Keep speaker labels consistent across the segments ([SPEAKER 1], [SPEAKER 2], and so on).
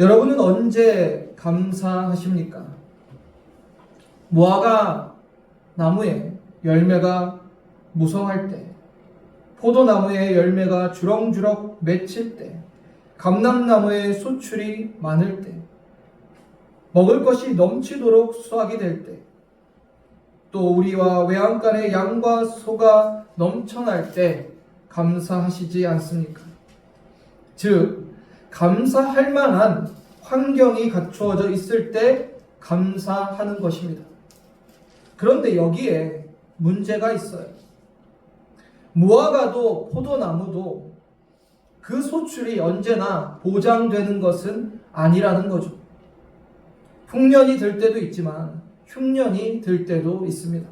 [SPEAKER 1] 여러분은 언제 감사하십니까? 무화과 나무에 열매가 무성할 때, 포도나무에 열매가 주렁주렁 맺힐 때, 감람나무에 소출이 많을 때, 먹을 것이 넘치도록 수확이 될 때, 또 우리와 외양간의 양과 소가 넘쳐날 때 감사하시지 않습니까? 즉, 감사할 만한 환경이 갖추어져 있을 때 감사하는 것입니다. 그런데 여기에 문제가 있어요. 무화과도 포도나무도 그 소출이 언제나 보장되는 것은 아니라는 거죠. 풍년이 들 때도 있지만 흉년이 들 때도 있습니다.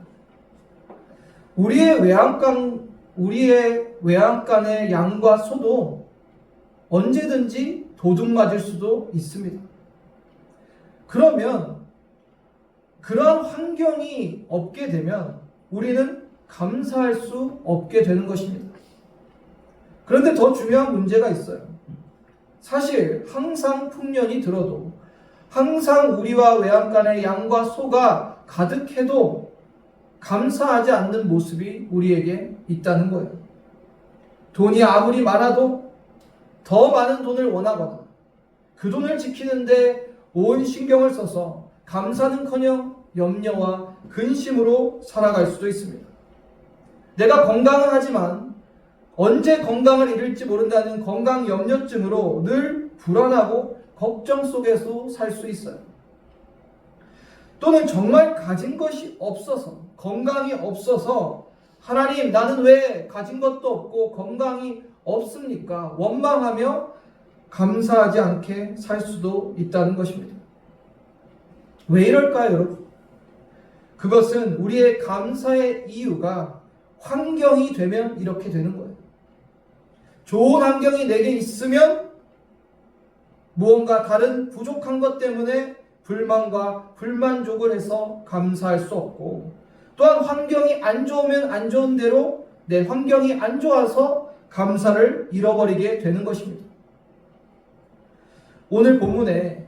[SPEAKER 1] 우리의 외양간의 양과 소도 언제든지 도둑 맞을 수도 있습니다. 그러면 그러한 환경이 없게 되면 우리는 감사할 수 없게 되는 것입니다. 그런데 더 중요한 문제가 있어요. 사실 항상 풍년이 들어도, 항상 우리와 외양간의 양과 소가 가득해도 감사하지 않는 모습이 우리에게 있다는 거예요. 돈이 아무리 많아도 더 많은 돈을 원하거나 그 돈을 지키는데 온 신경을 써서 감사는커녕 염려와 근심으로 살아갈 수도 있습니다. 내가 건강은 하지만 언제 건강을 잃을지 모른다는 건강 염려증으로 늘 불안하고 걱정 속에서 살 수 있어요. 또는 정말 가진 것이 없어서, 건강이 없어서 하나님, 나는 왜 가진 것도 없고 건강이 없습니까? 원망하며 감사하지 않게 살 수도 있다는 것입니다. 왜 이럴까요, 여러분? 그것은 우리의 감사의 이유가 환경이 되면 이렇게 되는 거예요. 좋은 환경이 내게 있으면 무언가 다른 부족한 것 때문에 불만과 불만족을 해서 감사할 수 없고, 또한 환경이 안 좋으면 안 좋은 대로 내 환경이 안 좋아서 감사를 잃어버리게 되는 것입니다. 오늘 본문에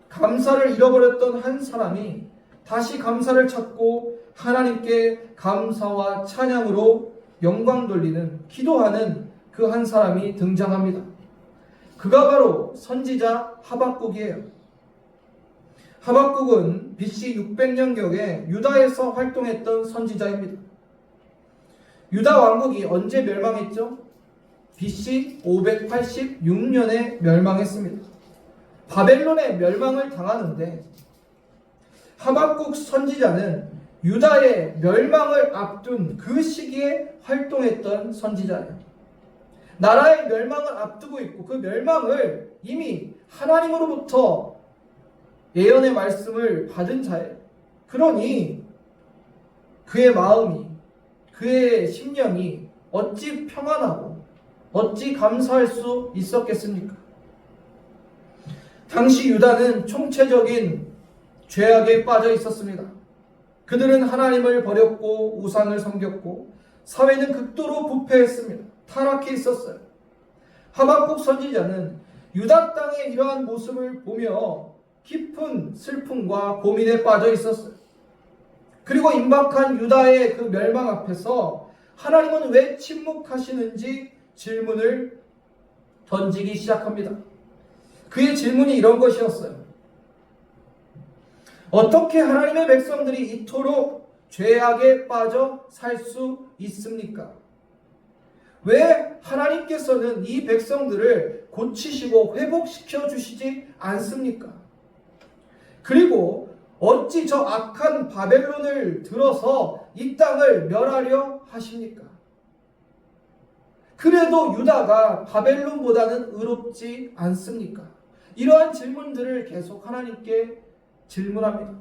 [SPEAKER 1] 감사를 잃어버렸던 한 사람이 다시 감사를 찾고 하나님께 감사와 찬양으로 영광 돌리는, 기도하는 그 한 사람이 등장합니다. 그가 바로 선지자 하박국이에요. 하박국은 BC 600년경에 유다에서 활동했던 선지자입니다. 유다 왕국이 언제 멸망했죠? BC 586년에 멸망했습니다. 바벨론의 멸망을 당하는데 하박국 선지자는 유다의 멸망을 앞둔 그 시기에 활동했던 선지자예요. 나라의 멸망을 앞두고 있고 그 멸망을 이미 하나님으로부터 예언의 말씀을 받은 자예요. 그러니 그의 마음이, 그의 심령이 어찌 평안하고 어찌 감사할 수 있었겠습니까? 당시 유다는 총체적인 죄악에 빠져 있었습니다. 그들은 하나님을 버렸고 우상을 섬겼고 사회는 극도로 부패했습니다. 타락해 있었어요. 하박국 선지자는 유다 땅의 이러한 모습을 보며 깊은 슬픔과 고민에 빠져 있었어요. 그리고 임박한 유다의 그 멸망 앞에서 하나님은 왜 침묵하시는지 질문을 던지기 시작합니다. 그의 질문이 이런 것이었어요. 어떻게 하나님의 백성들이 이토록 죄악에 빠져 살 수 있습니까? 왜 하나님께서는 이 백성들을 고치시고 회복시켜 주시지 않습니까? 그리고 어찌 저 악한 바벨론을 들어서 이 땅을 멸하려 하십니까? 그래도 유다가 바벨론보다는 의롭지 않습니까? 이러한 질문들을 계속 하나님께 질문합니다.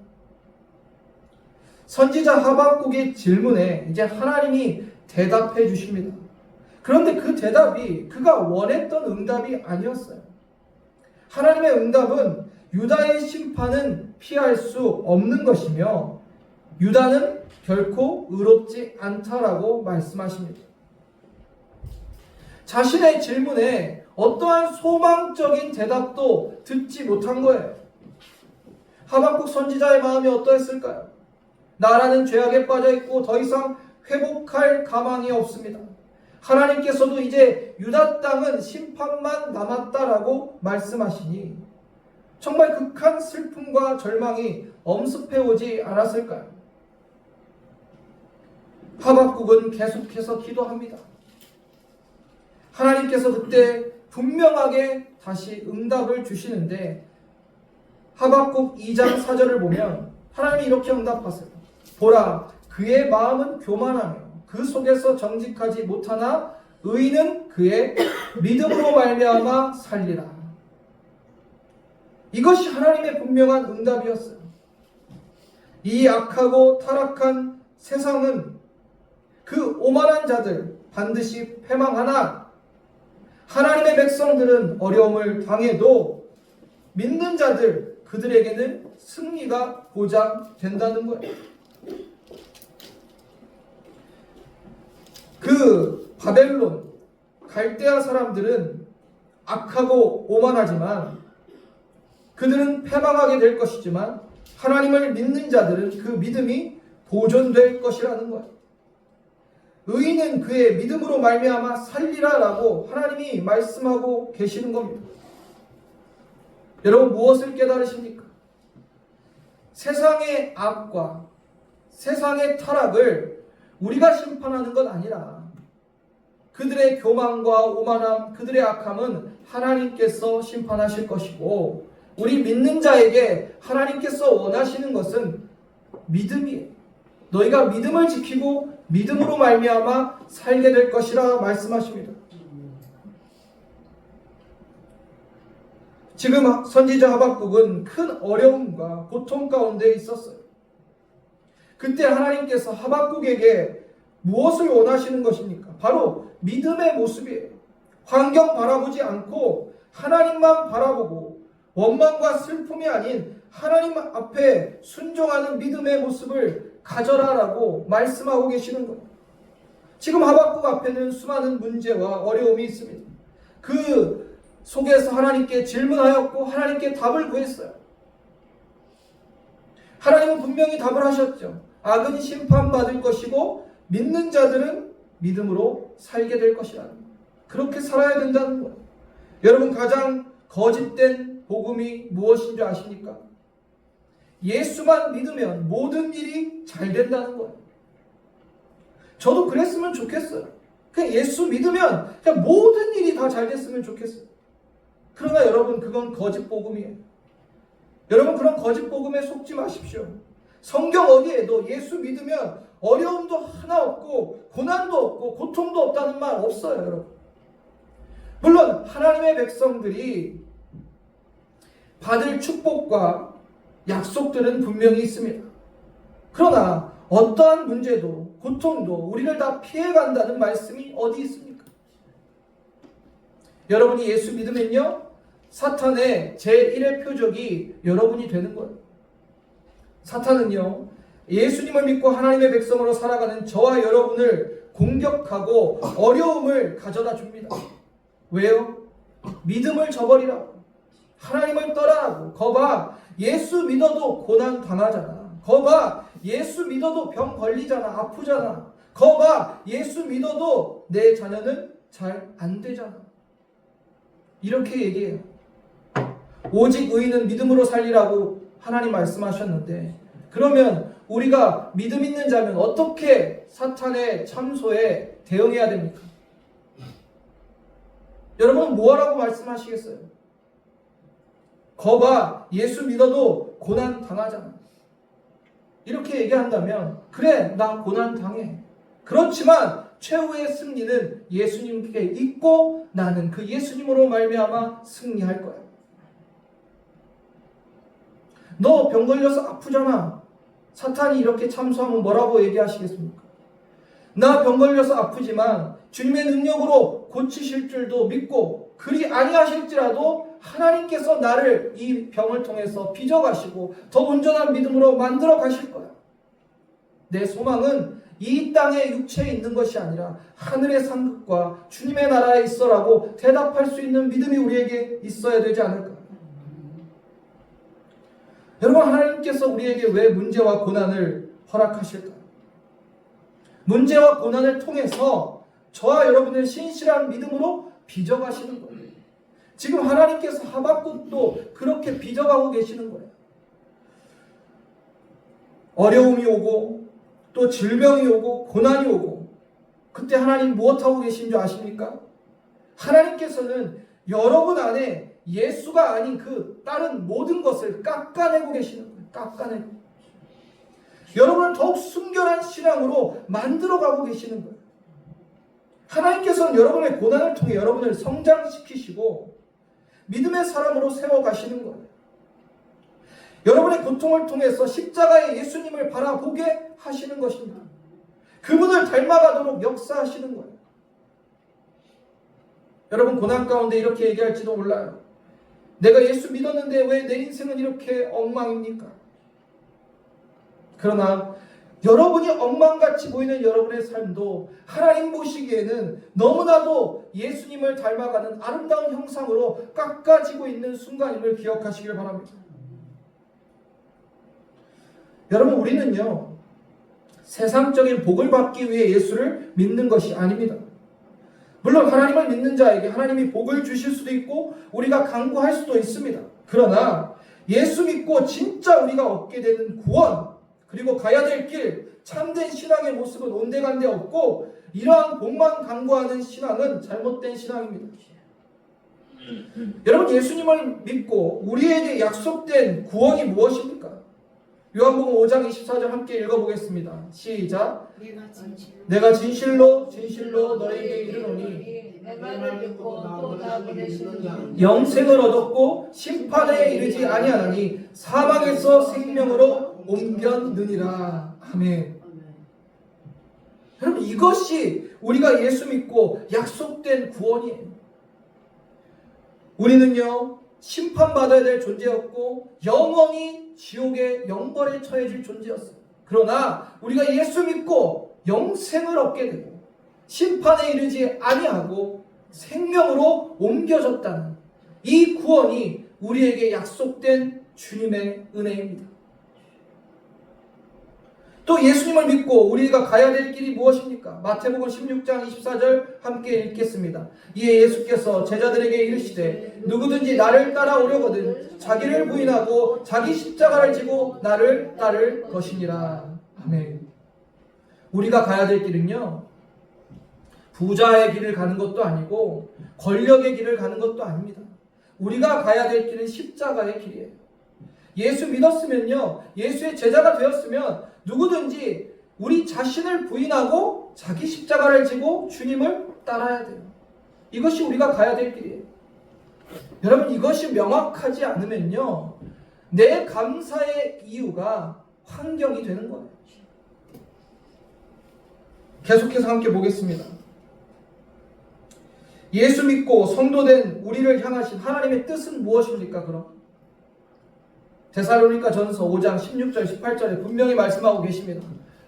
[SPEAKER 1] 선지자 하박국의 질문에 이제 하나님이 대답해 주십니다. 그런데 그 대답이 그가 원했던 응답이 아니었어요. 하나님의 응답은 유다의 심판은 피할 수 없는 것이며 유다는 결코 의롭지 않다라고 말씀하십니다. 자신의 질문에 어떠한 소망적인 대답도 듣지 못한 거예요. 하박국 선지자의 마음이 어떠했을까요? 나라는 죄악에 빠져 있고 더 이상 회복할 가망이 없습니다. 하나님께서도 이제 유다 땅은 심판만 남았다라고 말씀하시니 정말 극한 슬픔과 절망이 엄습해오지 않았을까요? 하박국은 계속해서 기도합니다. 하나님께서 그때 분명하게 다시 응답을 주시는데 하박국 2장 4절을 보면 하나님이 이렇게 응답하세요. 보라, 그의 마음은 교만하며 그 속에서 정직하지 못하나 의인은 그의 믿음으로 말미암아 살리라. 이것이 하나님의 분명한 응답이었어요. 이 악하고 타락한 세상은 그 오만한 자들 반드시 패망하나 하나님의 백성들은 어려움을 당해도 믿는 자들 그들에게는 승리가 보장된다는 거예요. 그 바벨론 갈대아 사람들은 악하고 오만하지만 그들은 패망하게 될 것이지만 하나님을 믿는 자들은 그 믿음이 보존될 것이라는 거예요. 의인은 그의 믿음으로 말미암아 살리라라고 하나님이 말씀하고 계시는 겁니다. 여러분 무엇을 깨달으십니까? 세상의 악과 세상의 타락을 우리가 심판하는 것 아니라 그들의 교만과 오만함, 그들의 악함은 하나님께서 심판하실 것이고 우리 믿는 자에게 하나님께서 원하시는 것은 믿음이에요. 너희가 믿음을 지키고 믿음으로 말미암아 살게 될 것이라 말씀하십니다. 지금 선지자 하박국은 큰 어려움과 고통 가운데 있었어요. 그때 하나님께서 하박국에게 무엇을 원하시는 것입니까? 바로 믿음의 모습이에요. 환경 바라보지 않고 하나님만 바라보고 원망과 슬픔이 아닌 하나님 앞에 순종하는 믿음의 모습을 가져라라고 말씀하고 계시는 거예요. 지금 하박국 앞에는 수많은 문제와 어려움이 있습니다. 그 속에서 하나님께 질문하였고 하나님께 답을 구했어요. 하나님은 분명히 답을 하셨죠. 악은 심판받을 것이고 믿는 자들은 믿음으로 살게 될 것이라는 거예요. 그렇게 살아야 된다는 거예요. 여러분 가장 거짓된 복음이 무엇인 줄 아십니까? 예수만 믿으면 모든 일이 잘 된다는 거예요. 저도 그랬으면 좋겠어요. 그냥 예수 믿으면 그냥 모든 일이 다 잘 됐으면 좋겠어요. 그러나 여러분 그건 거짓 복음이에요. 여러분 그런 거짓 복음에 속지 마십시오. 성경 어디에도 예수 믿으면 어려움도 하나 없고 고난도 없고 고통도 없다는 말 없어요, 여러분. 물론 하나님의 백성들이 받을 축복과 약속들은 분명히 있습니다. 그러나 어떠한 문제도 고통도 우리를 다 피해간다는 말씀이 어디 있습니까? 여러분이 예수 믿으면요 사탄의 제1의 표적이 여러분이 되는 거예요. 사탄은요 예수님을 믿고 하나님의 백성으로 살아가는 저와 여러분을 공격하고 어려움을 가져다 줍니다. 왜요? 믿음을 저버리라고, 하나님을 떠나라고. 거봐, 예수 믿어도 고난 당하잖아. 거봐, 예수 믿어도 병 걸리잖아. 아프잖아. 거봐, 예수 믿어도 내 자녀는 잘 안 되잖아. 이렇게 얘기해요. 오직 의인은 믿음으로 살리라고 하나님 말씀하셨는데, 그러면 우리가 믿음 있는 자면 어떻게 사탄의 참소에 대응해야 됩니까? 여러분 뭐하라고 말씀하시겠어요? 거봐, 예수 믿어도 고난 당하잖아. 이렇게 얘기한다면 그래, 나 고난 당해. 그렇지만 최후의 승리는 예수님께 있고 나는 그 예수님으로 말미암아 승리할 거야. 너 병 걸려서 아프잖아. 사탄이 이렇게 참소하면 뭐라고 얘기하시겠습니까? 나 병 걸려서 아프지만 주님의 능력으로 고치실 줄도 믿고 그리 아니하실지라도 하나님께서 나를 이 병을 통해서 빚어가시고 더 온전한 믿음으로 만들어 가실 거야. 내 소망은 이 땅의 육체에 있는 것이 아니라 하늘의 상급과 주님의 나라에 있어라고 대답할 수 있는 믿음이 우리에게 있어야 되지 않을까? 여러분, 하나님께서 우리에게 왜 문제와 고난을 허락하실까요? 문제와 고난을 통해서 저와 여러분을 신실한 믿음으로 빚어가시는 거예요. 지금 하나님께서 하박국도 그렇게 빚어가고 계시는 거예요. 어려움이 오고 또 질병이 오고 고난이 오고 그때 하나님 무엇하고 계신 줄 아십니까? 하나님께서는 여러분 안에 예수가 아닌 그 다른 모든 것을 깎아내고 계시는 거예요. 깎아내고. 여러분을 더욱 순결한 신앙으로 만들어가고 계시는 거예요. 하나님께서는 여러분의 고난을 통해 여러분을 성장시키시고 믿음의 사람으로 세워가시는 거예요. 여러분의 고통을 통해서 십자가의 예수님을 바라보게 하시는 것입니다. 그분을 닮아가도록 역사하시는 거예요. 여러분, 고난 가운데 이렇게 얘기할지도 몰라요. 내가 예수 믿었는데 왜 내 인생은 이렇게 엉망입니까? 그러나 여러분이 엉망같이 보이는 여러분의 삶도 하나님 보시기에는 너무나도 예수님을 닮아가는 아름다운 형상으로 깎아지고 있는 순간임을 기억하시길 바랍니다. 여러분, 우리는요, 세상적인 복을 받기 위해 예수를 믿는 것이 아닙니다. 물론 하나님을 믿는 자에게 하나님이 복을 주실 수도 있고 우리가 간구할 수도 있습니다. 그러나 예수 믿고 진짜 우리가 얻게 되는 구원, 그리고 가야 될 길, 참된 신앙의 모습은 온데간데 없고 이러한 복만 간구하는 신앙은 잘못된 신앙입니다. 여러분, 예수님을 믿고 우리에게 약속된 구원이 무엇입니까? 요한복음 5장 24절 함께 읽어보겠습니다. 시작. 내가 진실로 너에게 이르노니 영생을 얻었고 심판에 이르지 아니하나니 사망에서 생명으로 옮겼느니라. 아멘. 여러분, 이것이 우리가 예수 믿고 약속된 구원이에요. 우리는요, 심판받아야 될 존재였고 영원히 지옥의 영벌에 처해질 존재였어요. 그러나 우리가 예수 믿고 영생을 얻게 되고 심판에 이르지 아니하고 생명으로 옮겨졌다는 이 구원이 우리에게 약속된 주님의 은혜입니다. 또 예수님을 믿고 우리가 가야 될 길이 무엇입니까? 마태복음 16장 24절 함께 읽겠습니다. 이에 예수께서 제자들에게 이르시되 누구든지 나를 따라오려거든 자기를 부인하고 자기 십자가를 지고 나를 따를 것이니라. 아멘. 우리가 가야 될 길은요, 부자의 길을 가는 것도 아니고 권력의 길을 가는 것도 아닙니다. 우리가 가야 될 길은 십자가의 길이에요. 예수 믿었으면요, 예수의 제자가 되었으면 누구든지 우리 자신을 부인하고 자기 십자가를 지고 주님을 따라야 돼요. 이것이 우리가 가야 될 길이에요. 여러분, 이것이 명확하지 않으면요, 내 감사의 이유가 환경이 되는 거예요. 계속해서 함께 보겠습니다. 예수 믿고 성도된 우리를 향하신 하나님의 뜻은 무엇입니까? 그럼 데살로니가 전서 5장 16절 18절에 분명히 말씀하고 계십니다.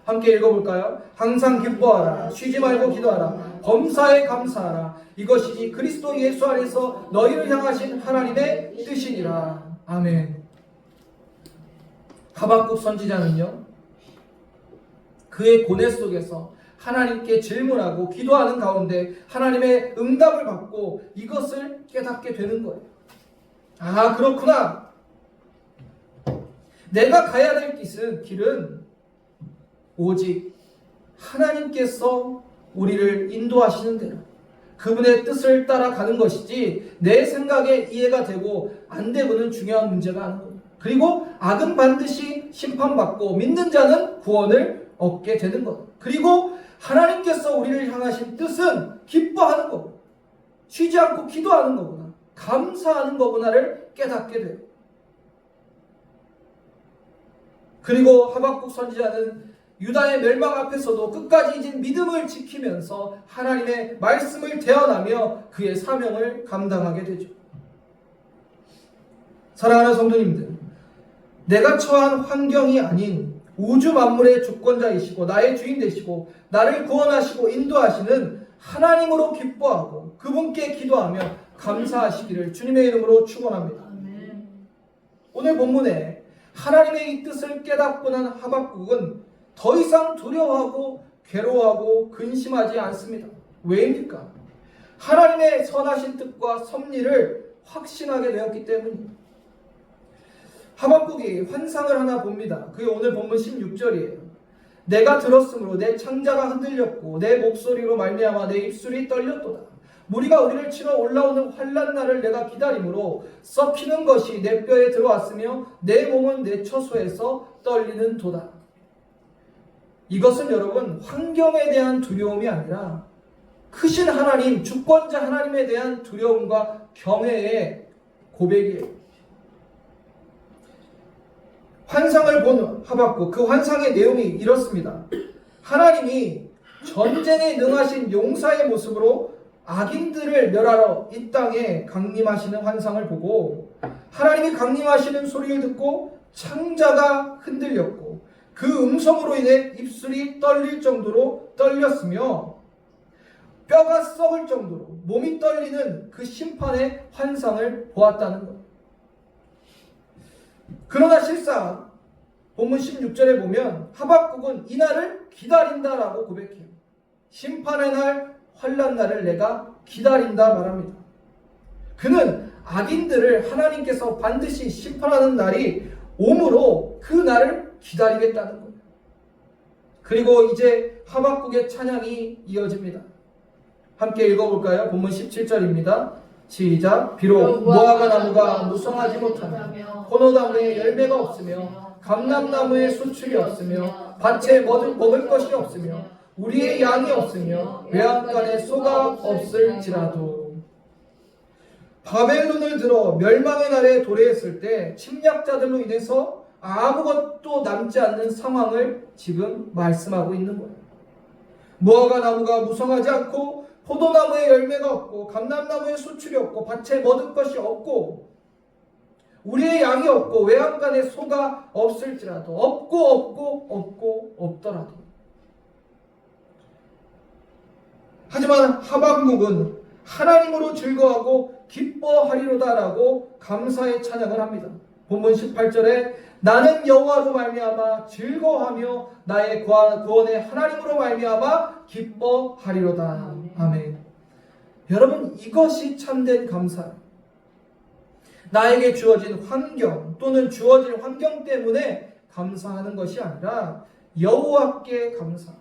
[SPEAKER 1] 함께 읽어볼까요? 항상 기뻐하라, 쉬지 말고 기도하라, 범사에 감사하라, 이것이니 그리스도 예수 안에서 너희를 향하신 하나님의 뜻이니라. 아멘. 하박국 선지자는요, 그의 고뇌 속에서 하나님께 질문하고 기도하는 가운데 하나님의 응답을 받고 이것을 깨닫게 되는 거예요. 아, 그렇구나. 내가 가야 될 길은 오직 하나님께서 우리를 인도하시는 대로 그분의 뜻을 따라가는 것이지 내 생각에 이해가 되고 안 되고는 중요한 문제가 아닌 겁니다. 그리고 악은 반드시 심판받고 믿는 자는 구원을 얻게 되는 것. 그리고 하나님께서 우리를 향하신 뜻은 기뻐하는 거고 쉬지 않고 기도하는 거구나, 감사하는 거구나를 깨닫게 돼요. 그리고 하박국 선지자는 유다의 멸망 앞에서도 끝까지 진 믿음을 지키면서 하나님의 말씀을 대언하며 그의 사명을 감당하게 되죠. 사랑하는 성도님들, 내가 처한 환경이 아닌 우주 만물의 주권자이시고 나의 주인 되시고 나를 구원하시고 인도하시는 하나님으로 기뻐하고 그분께 기도하며 감사하시기를 주님의 이름으로 축원합니다. 오늘 본문에 하나님의 이 뜻을 깨닫고 난 하박국은 더 이상 두려워하고 괴로워하고 근심하지 않습니다. 왜입니까? 하나님의 선하신 뜻과 섭리를 확신하게 되었기 때문입니다. 하박국이 환상을 하나 봅니다. 그게 오늘 본문 16절이에요. 내가 들었으므로 내 창자가 흔들렸고 내 목소리로 말미암아 내 입술이 떨렸도다. 무리가 우리를 치러 올라오는 환난 날을 내가 기다림으로 썩히는 것이 내 뼈에 들어왔으며 내 몸은 내 처소에서 떨리는 도다. 이것은 여러분 환경에 대한 두려움이 아니라 크신 하나님, 주권자 하나님에 대한 두려움과 경외의 고백이에요. 환상을 본 하박국, 그 환상의 내용이 이렇습니다. 하나님이 전쟁에 능하신 용사의 모습으로 악인들을 멸하러 이 땅에 강림하시는 환상을 보고 하나님이 강림하시는 소리를 듣고 창자가 흔들렸고 그 음성으로 인해 입술이 떨릴 정도로 떨렸으며 뼈가 썩을 정도로 몸이 떨리는 그 심판의 환상을 보았다는 것. 그러나 실상 본문 16절에 보면 하박국은 이 날을 기다린다라고 고백해요. 심판의 날, 환난 날을 내가 기다린다 말합니다. 그는 악인들을 하나님께서 반드시 심판하는 날이 오므로 그 날을 기다리겠다는 거예요. 그리고 이제 하박국의 찬양이 이어집니다. 함께 읽어볼까요? 본문 17절입니다. 시작. 비록 무화과 나무가 무성하지 못하며 포도나무에 열매가 없으며 감람나무에 수출이 없으며 밭에 먹을 것이 없으며 우리의 양이 없으며 외양간에 소가 없을지라도 바벨론을 들어 멸망의 날에 도래했을 때 침략자들로 인해서 아무것도 남지 않는 상황을 지금 말씀하고 있는 거예요. 무화과 나무가 무성하지 않고 포도나무에 열매가 없고 감람나무에 수출이 없고 밭에 먹을 것이 없고 우리의 양이 없고 외양간에 소가 없을지라도 없고 없더라도 하지만 하박국은 하나님으로 즐거워하고 기뻐하리로다라고 감사의 찬양을 합니다. 본문 18절에 나는 여호와로 말미암아 즐거워하며 나의 구원의 하나님으로 말미암아 기뻐하리로다. 아멘. 여러분 이것이 참된 감사예요. 나에게 주어진 환경 또는 주어진 환경 때문에 감사하는 것이 아니라 여호와께 감사.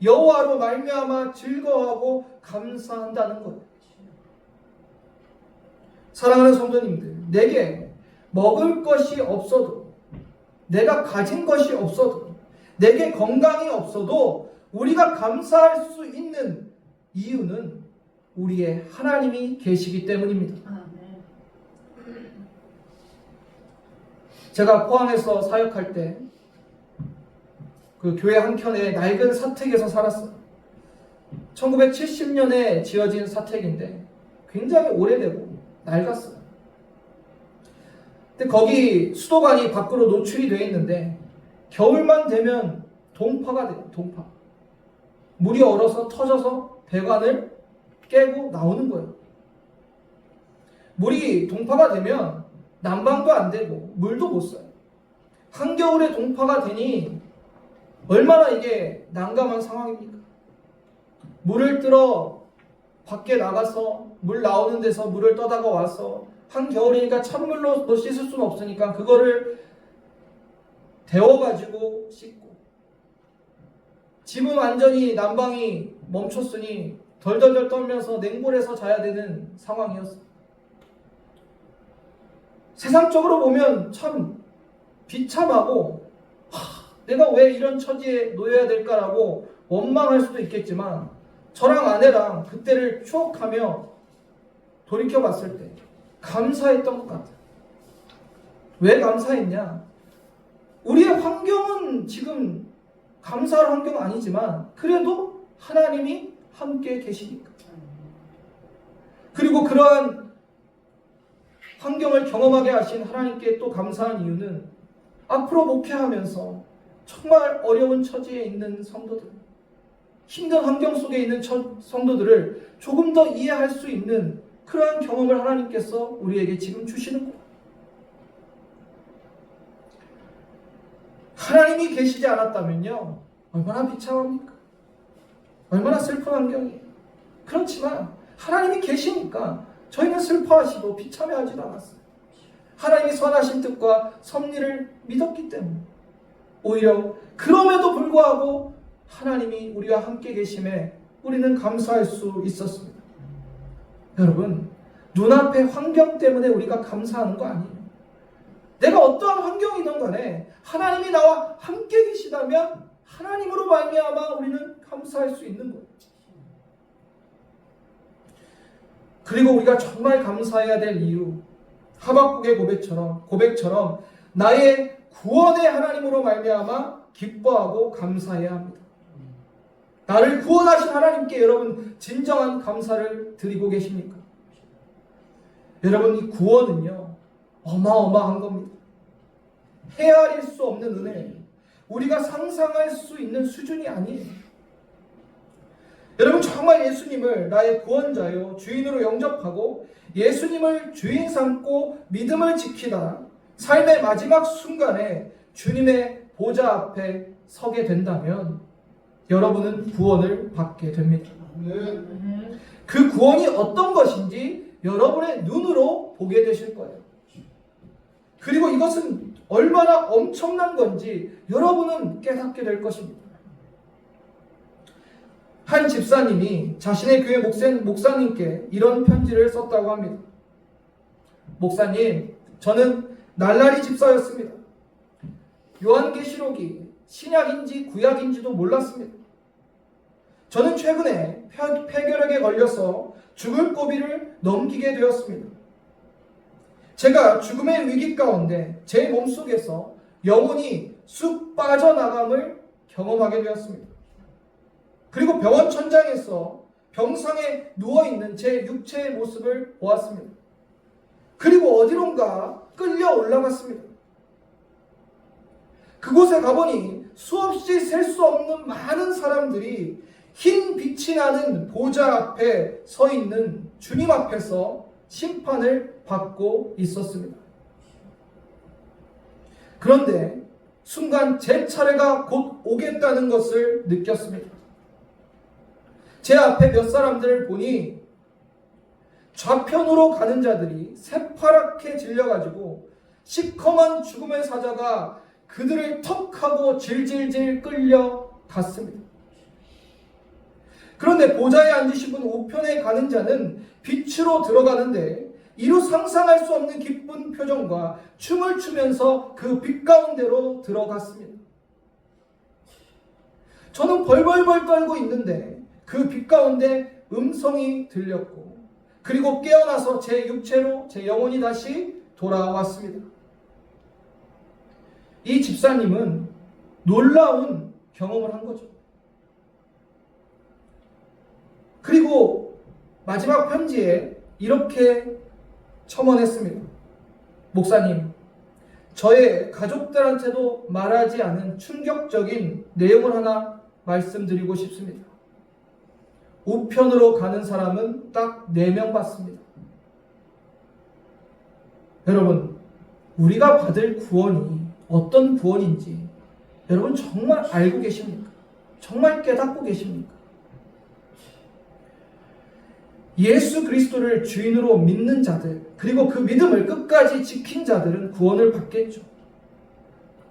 [SPEAKER 1] 여호와로 말미암아 즐거워하고 감사한다는 것. 사랑하는 성도님들, 내게 먹을 것이 없어도 내가 가진 것이 없어도 내게 건강이 없어도 우리가 감사할 수 있는 이유는 우리의 하나님이 계시기 때문입니다. 제가 포항에서 사역할 때 그 교회 한켠에 낡은 사택에서 살았어요. 1970년에 지어진 사택인데 굉장히 오래되고 낡았어요. 근데 거기 수도관이 밖으로 노출이 되어 있는데 겨울만 되면 동파가 돼요. 동파. 물이 얼어서 터져서 배관을 깨고 나오는 거예요. 물이 동파가 되면 난방도 안 되고 물도 못 써요. 한겨울에 동파가 되니 얼마나 이게 난감한 상황입니까? 물을 뜨러 밖에 나가서 물 나오는 데서 물을 떠다가 와서 한겨울이니까 찬물로 씻을 수는 없으니까 그거를 데워가지고 씻고 집은 완전히 난방이 멈췄으니 덜덜덜 떨면서 냉골에서 자야 되는 상황이었어요. 세상적으로 보면 참 비참하고 내가 왜 이런 처지에 놓여야 될까라고 원망할 수도 있겠지만 저랑 아내랑 그때를 추억하며 돌이켜봤을 때 감사했던 것 같아요. 왜 감사했냐? 우리의 환경은 지금 감사할 환경은 아니지만 그래도 하나님이 함께 계시니까. 그리고 그러한 환경을 경험하게 하신 하나님께 또 감사한 이유는 앞으로 목회하면서 정말 어려운 처지에 있는 성도들, 힘든 환경 속에 있는 성도들을 조금 더 이해할 수 있는 그러한 경험을 하나님께서 우리에게 지금 주시는 거예요. 하나님이 계시지 않았다면요, 얼마나 비참합니까? 얼마나 슬픈 환경이에요. 그렇지만 하나님이 계시니까 저희는 슬퍼하시고 비참해하지도 않았어요. 하나님이 선하신 뜻과 섭리를 믿었기 때문에 오히려 그럼에도 불구하고 하나님이 우리와 함께 계심에 우리는 감사할 수 있었습니다. 여러분, 눈앞의 환경 때문에 우리가 감사하는 거 아니에요. 내가 어떠한 환경이든 간에 하나님이 나와 함께 계시다면 하나님으로 말미암아 우리는 감사할 수 있는 거예요. 그리고 우리가 정말 감사해야 될 이유, 하박국의 고백처럼 나의 구원의 하나님으로 말미암아 기뻐하고 감사해야 합니다. 나를 구원하신 하나님께 여러분 진정한 감사를 드리고 계십니까? 여러분, 이 구원은요 어마어마한 겁니다. 헤아릴 수 없는 은혜, 우리가 상상할 수 있는 수준이 아니에요. 여러분, 정말 예수님을 나의 구원자요 주인으로 영접하고 예수님을 주인 삼고 믿음을 지키다 삶의 마지막 순간에 주님의 보좌 앞에 서게 된다면 여러분은 구원을 받게 됩니다. 그 구원이 어떤 것인지 여러분의 눈으로 보게 되실 거예요. 그리고 이것은 얼마나 엄청난 건지 여러분은 깨닫게 될 것입니다. 한 집사님이 자신의 교회 목사님께 이런 편지를 썼다고 합니다. 목사님, 저는 날라리 집사였습니다. 요한계시록이 신약인지 구약인지도 몰랐습니다. 저는 최근에 폐결핵에 걸려서 죽을 고비를 넘기게 되었습니다. 제가 죽음의 위기 가운데 제 몸속에서 영혼이 쑥 빠져나감을 경험하게 되었습니다. 그리고 병원 천장에서 병상에 누워있는 제 육체의 모습을 보았습니다. 그리고 어디론가 끌려 올라갔습니다. 그곳에 가보니 수없이 셀 수 없는 많은 사람들이 흰 빛이 나는 보좌 앞에 서 있는 주님 앞에서 심판을 받고 있었습니다. 그런데 순간 제 차례가 곧 오겠다는 것을 느꼈습니다. 제 앞에 몇 사람들을 보니 좌편으로 가는 자들이 새파랗게 질려가지고 시커먼 죽음의 사자가 그들을 턱하고 질질질 끌려갔습니다. 그런데 보좌에 앉으신 분 우편에 가는 자는 빛으로 들어가는데 이루 상상할 수 없는 기쁜 표정과 춤을 추면서 그 빛 가운데로 들어갔습니다. 저는 벌벌벌 떨고 있는데 그 빛 가운데 음성이 들렸고 그리고 깨어나서 제 육체로 제 영혼이 다시 돌아왔습니다. 이 집사님은 놀라운 경험을 한 거죠. 그리고 마지막 편지에 이렇게 첨언했습니다. 목사님, 저의 가족들한테도 말하지 않은 충격적인 내용을 하나 말씀드리고 싶습니다. 우편으로 가는 사람은 딱 4명 받습니다. 여러분, 우리가 받을 구원이 어떤 구원인지 여러분 정말 알고 계십니까? 정말 깨닫고 계십니까? 예수 그리스도를 주인으로 믿는 자들, 그리고 그 믿음을 끝까지 지킨 자들은 구원을 받겠죠.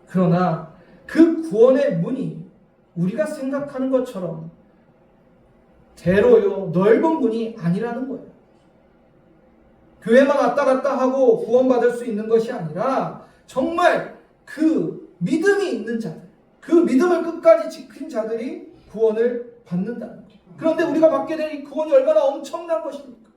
[SPEAKER 1] 그러나 그 구원의 문이 우리가 생각하는 것처럼 대로요 넓은 문이 아니라는 거예요. 교회만 왔다 갔다 하고 구원받을 수 있는 것이 아니라 정말 그 믿음이 있는 자들, 그 믿음을 끝까지 지킨 자들이 구원을 받는다는 거예요. 그런데 우리가 받게 될 이 구원이 얼마나 엄청난 것입니까?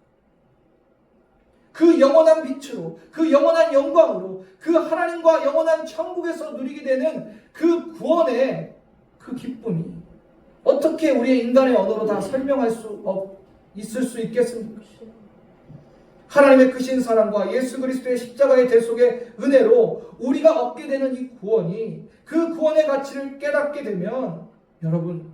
[SPEAKER 1] 그 영원한 빛으로, 그 영원한 영광으로, 그 하나님과 영원한 천국에서 누리게 되는 그 구원의 그 기쁨이 어떻게 우리의 인간의 언어로 다 설명할 수 있을 수 있겠습니까? 하나님의 크신 사랑과 예수 그리스도의 십자가의 대속의 은혜로 우리가 얻게 되는 이 구원이, 그 구원의 가치를 깨닫게 되면, 여러분,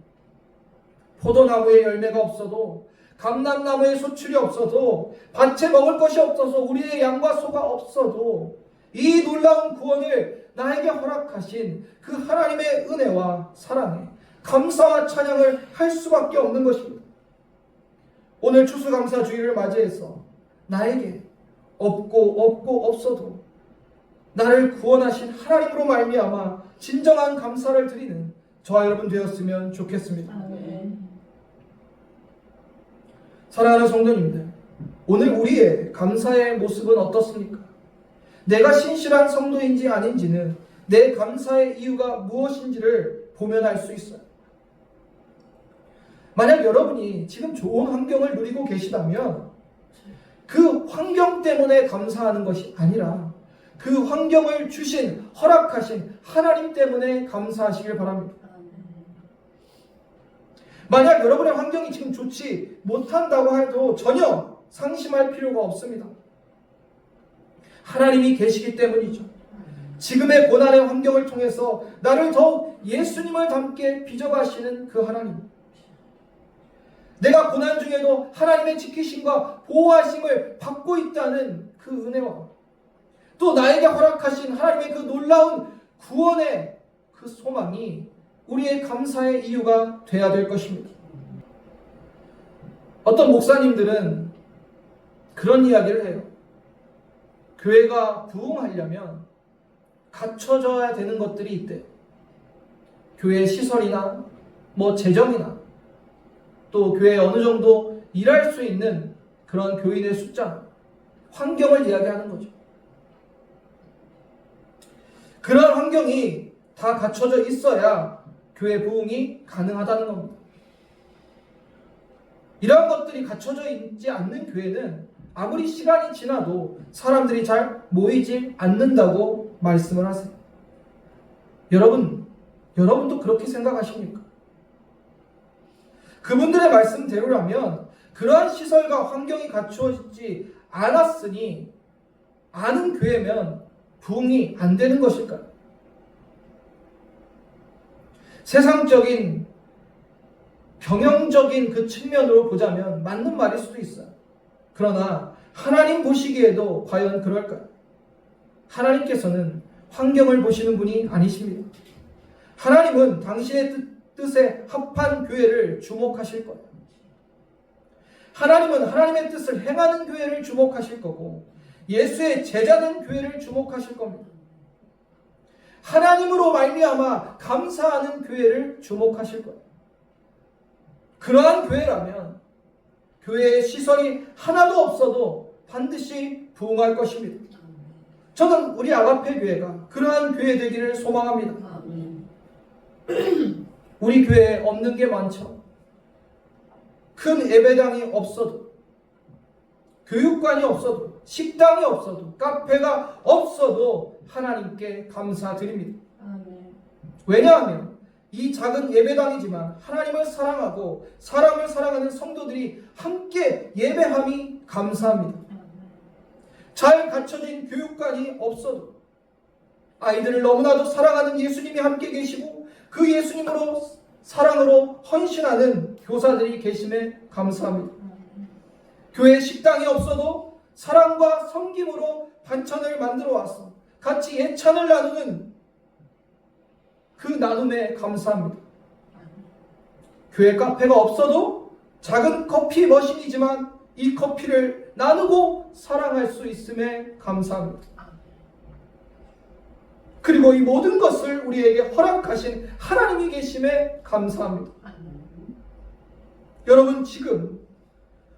[SPEAKER 1] 포도나무에 열매가 없어도, 감람나무에 소출이 없어도, 밭에 먹을 것이 없어서 우리의 양과 소가 없어도, 이 놀라운 구원을 나에게 허락하신 그 하나님의 은혜와 사랑에 감사와 찬양을 할 수밖에 없는 것입니다. 오늘 추수감사주의를 맞이해서 나에게 없고 없어도 나를 구원하신 하나님으로 말미암아 진정한 감사를 드리는 저와 여러분 되었으면 좋겠습니다. 사랑하는 성도님들, 오늘 우리의 감사의 모습은 어떻습니까? 내가 신실한 성도인지 아닌지는 내 감사의 이유가 무엇인지를 보면 알 수 있어요. 만약 여러분이 지금 좋은 환경을 누리고 계시다면 그 환경 때문에 감사하는 것이 아니라 그 환경을 주신, 허락하신 하나님 때문에 감사하시길 바랍니다. 만약 여러분의 환경이 지금 좋지 못한다고 해도 전혀 상심할 필요가 없습니다. 하나님이 계시기 때문이죠. 지금의 고난의 환경을 통해서 나를 더욱 예수님을 닮게 빚어가시는 그 하나님. 내가 고난 중에도 하나님의 지키심과 보호하심을 받고 있다는 그 은혜와 또 나에게 허락하신 하나님의 그 놀라운 구원의 그 소망이 우리의 감사의 이유가 되어야 될 것입니다. 어떤 목사님들은 그런 이야기를 해요. 교회가 부흥하려면 갖춰져야 되는 것들이 있대요. 교회 시설이나 재정이나 또 교회에 어느 정도 일할 수 있는 그런 교인의 숫자, 환경을 이야기하는 거죠. 그런 환경이 다 갖춰져 있어야 교회 부흥이 가능하다는 겁니다. 이러한 것들이 갖춰져 있지 않는 교회는 아무리 시간이 지나도 사람들이 잘 모이지 않는다고 말씀을 하세요. 여러분도 그렇게 생각하십니까? 그분들의 말씀대로라면 그러한 시설과 환경이 갖추어지지 않았으니 아는 교회면 부흥이 안 되는 것일까요? 세상적인 경영적인 그 측면으로 보자면 맞는 말일 수도 있어요. 그러나 하나님 보시기에도 과연 그럴까요? 하나님께서는 환경을 보시는 분이 아니십니다. 하나님은 당신의 뜻에 합한 교회를 주목하실 거예요. 하나님은 하나님의 뜻을 행하는 교회를 주목하실 거고 예수의 제자된 교회를 주목하실 겁니다. 하나님으로 말미암아 감사하는 교회를 주목하실 거예요. 그러한 교회라면 교회의 시설이 하나도 없어도 반드시 부흥할 것입니다. 저는 우리 아가페 교회가 그러한 교회 되기를 소망합니다. 우리 교회에 없는 게 많죠. 큰 예배당이 없어도, 교육관이 없어도, 식당이 없어도, 카페가 없어도 하나님께 감사드립니다. 왜냐하면 이 작은 예배당이지만 하나님을 사랑하고 사람을 사랑하는 성도들이 함께 예배함이 감사합니다. 잘 갖춰진 교육관이 없어도 아이들을 너무나도 사랑하는 예수님이 함께 계시고 그 예수님으로 사랑으로 헌신하는 교사들이 계심에 감사합니다. 교회 식당이 없어도 사랑과 섬김으로 반찬을 만들어 와서 같이 예찬을 나누는 그 나눔에 감사합니다. 교회 카페가 없어도 작은 커피 머신이지만 이 커피를 나누고 사랑할 수 있음에 감사합니다. 그리고 이 모든 것을 우리에게 허락하신 하나님이 계심에 감사합니다. 여러분, 지금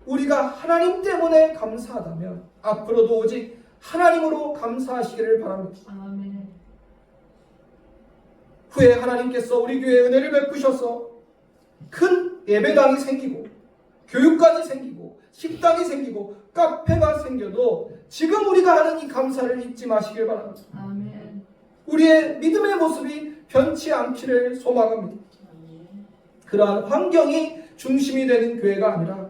[SPEAKER 1] 우리가 하나님 때문에 감사하다면 앞으로도 오직 하나님으로 감사하시기를 바랍니다. 아멘. 후에 하나님께서 우리 교회에 은혜를 베푸셔서 큰 예배당이 생기고 교육관이 생기고 식당이 생기고 카페가 생겨도 지금 우리가 하는 이 감사를 잊지 마시길 바랍니다. 아멘. 우리의 믿음의 모습이 변치 않기를 소망합니다. 그러한 환경이 중심이 되는 교회가 아니라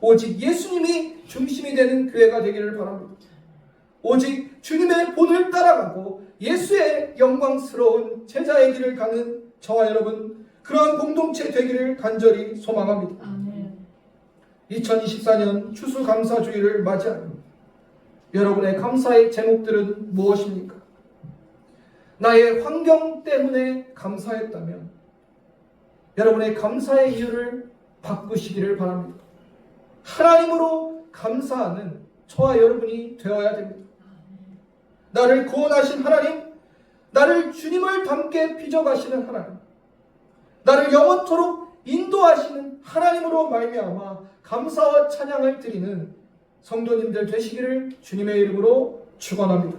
[SPEAKER 1] 오직 예수님이 중심이 되는 교회가 되기를 바랍니다. 오직 주님의 본을 따라가고 예수의 영광스러운 제자의 길을 가는 저와 여러분, 그러한 공동체 되기를 간절히 소망합니다. 2024년 추수감사주의를 맞이하며 여러분의 감사의 제목들은 무엇입니까? 나의 환경 때문에 감사했다면 여러분의 감사의 이유를 바꾸시기를 바랍니다. 하나님으로 감사하는 저와 여러분이 되어야 됩니다. 나를 구원하신 하나님, 나를 주님을 닮게 빚어가시는 하나님, 나를 영원토록 인도하시는 하나님으로 말미암아 감사와 찬양을 드리는 성도님들 되시기를 주님의 이름으로 축원합니다.